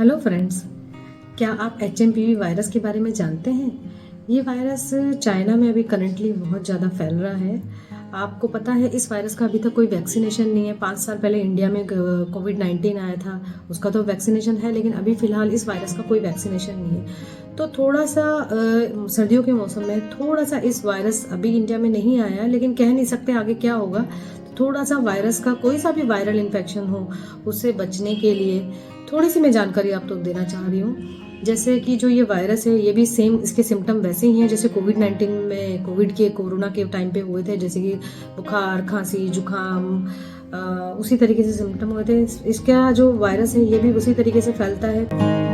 Hello friends, क्या आप HMPV virus के बारे में जानते हैं? ये वायरस चाइना में अभी करंटली बहुत ज़्यादा फैल रहा है। आपको पता है इस वायरस का अभी तक कोई वैक्सीनेशन नहीं है। 5 साल पहले इंडिया में कोविड-19 आया था, उसका तो वैक्सीनेशन है, लेकिन अभी फ़िलहाल इस वायरस का कोई वैक्सीनेशन नहीं है। तो थोड़ा-सा सर्दियों के मौसम में थोड़ा-सा इस वायरस अभी इंडिया में नहीं आया, लेकिन कह नहीं सकते आगे क्या होगा। थोड़ा-सा वायरस का कोई सा भी वायरल इन्फेक्शन हो, उससे बचने के लिए थोड़ी-सी मैं जानकारी आपको देना चाह रही हूँ। जैसे कि जो ये वायरस है, ये भी सेम इसके सिम्पटम वैसे ही हैं जैसे कोविड-19 में कोरोना के टाइम पे हुए थे, जैसे कि बुखार, खांसी, जुकाम, उसी तरीके से सिम्पटम हुए थे। इसका जो वायरस है, ये भी उसी तरीके से फैलता है।